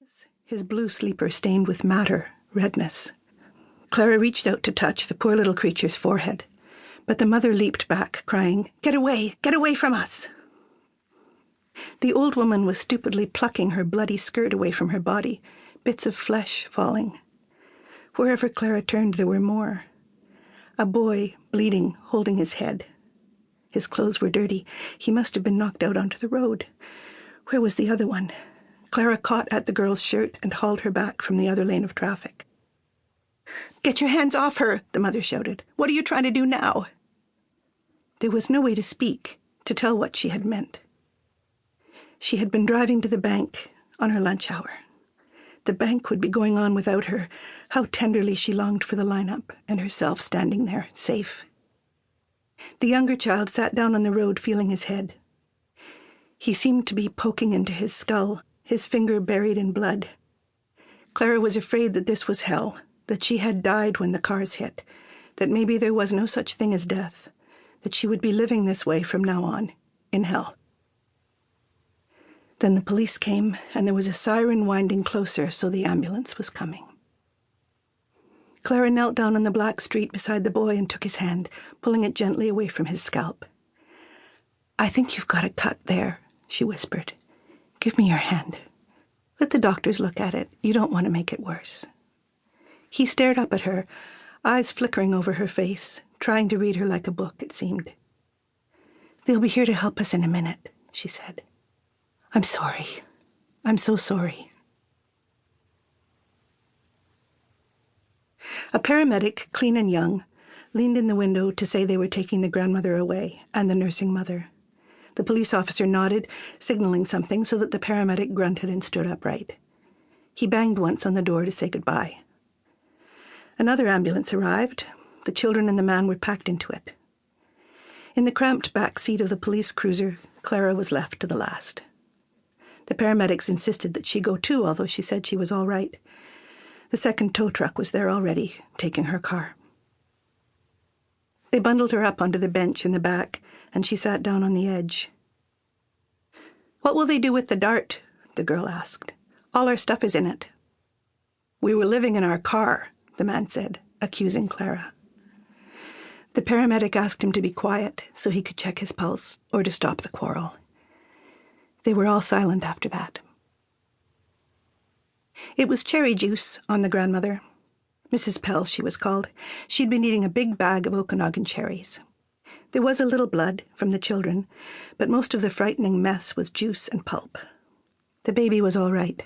was, his blue sleeper stained with matter, redness. Clara reached out to touch the poor little creature's forehead, but the mother leaped back, crying, "Get away from us!" The old woman was stupidly plucking her bloody skirt away from her body, bits of flesh falling. Wherever Clara turned, there were more. A boy, bleeding, holding his head. His clothes were dirty. He must have been knocked out onto the road. Where was the other one? Clara caught at the girl's shirt and hauled her back from the other lane of traffic. "Get your hands off her," the mother shouted. "What are you trying to do now?" There was no way to speak, to tell what she had meant. She had been driving to the bank on her lunch hour. The bank would be going on without her. How tenderly she longed for the lineup and herself standing there, safe. The younger child sat down on the road, feeling his head. He seemed to be poking into his skull, his finger buried in blood. Clara was afraid that this was hell, that she had died when the cars hit, that maybe there was no such thing as death, that she would be living this way from now on, in hell. Then the police came, and there was a siren winding closer, so the ambulance was coming. Clara knelt down on the black street beside the boy and took his hand, pulling it gently away from his scalp. "I think you've got a cut there," she whispered. "Give me your hand. Let the doctors look at it. You don't want to make it worse." He stared up at her, eyes flickering over her face, trying to read her like a book, it seemed. "They'll be here to help us in a minute," she said. "I'm sorry. I'm so sorry." A paramedic, clean and young, leaned in the window to say they were taking the grandmother away, and the nursing mother. The police officer nodded, signaling something so that the paramedic grunted and stood upright. He banged once on the door to say goodbye. Another ambulance arrived. The children and the man were packed into it. In the cramped back seat of the police cruiser, Clara was left to the last. The paramedics insisted that she go too, although she said she was all right. The second tow truck was there already, taking her car. They bundled her up onto the bench in the back, and she sat down on the edge. "What will they do with the Dart?" the girl asked. "All our stuff is in it." "We were living in our car," the man said, accusing Clara. The paramedic asked him to be quiet so he could check his pulse or to stop the quarrel. They were all silent after that. It was cherry juice on the grandmother. Mrs. Pell, she was called. She'd been eating a big bag of Okanagan cherries. There was a little blood from the children, but most of the frightening mess was juice and pulp. The baby was all right.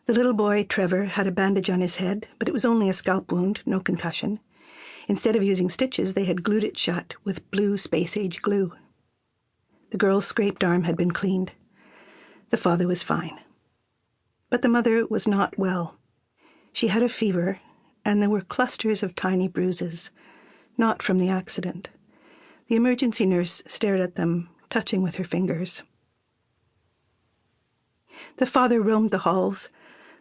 The little boy, Trevor, had a bandage on his head, but it was only a scalp wound, no concussion. Instead of using stitches, they had glued it shut with blue space-age glue. The girl's scraped arm had been cleaned. The father was fine. But the mother was not well. She had a fever, and there were clusters of tiny bruises, not from the accident. The emergency nurse stared at them, touching with her fingers. The father roamed the halls.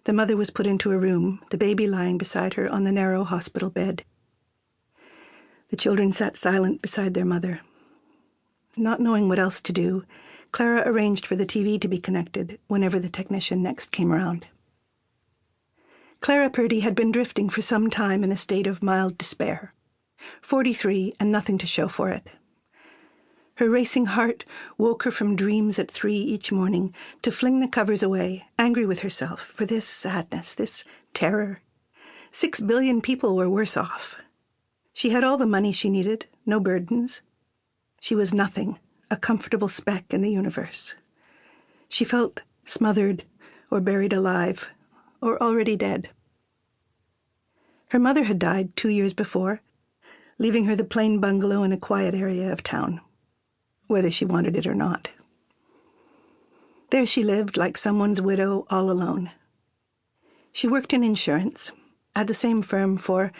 The mother was put into a room, the baby lying beside her on the narrow hospital bed. The children sat silent beside their mother. Not knowing what else to do, Clara arranged for the TV to be connected whenever the technician next came around. Clara Purdy had been drifting for some time in a state of mild despair. 43 and nothing to show for it. Her racing heart woke her from dreams at 3 each morning to fling the covers away, angry with herself for this sadness, this terror. 6 billion people were worse off. She had all the money she needed, no burdens. She was nothing, a comfortable speck in the universe. She felt smothered or buried alive or already dead. Her mother had died 2 years before, leaving her the plain bungalow in a quiet area of town, whether she wanted it or not. There she lived like someone's widow all alone. She worked in insurance, at the same firm for,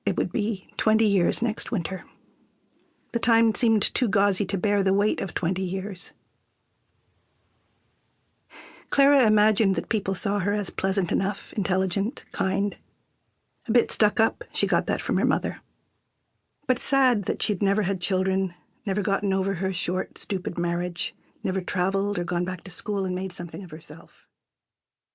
it would be 20 years next winter. The time seemed too gauzy to bear the weight of 20 years. Clara imagined that people saw her as pleasant enough, intelligent, kind. A bit stuck up, she got that from her mother. But sad that she'd never had children, never gotten over her short, stupid marriage, never traveled or gone back to school and made something of herself.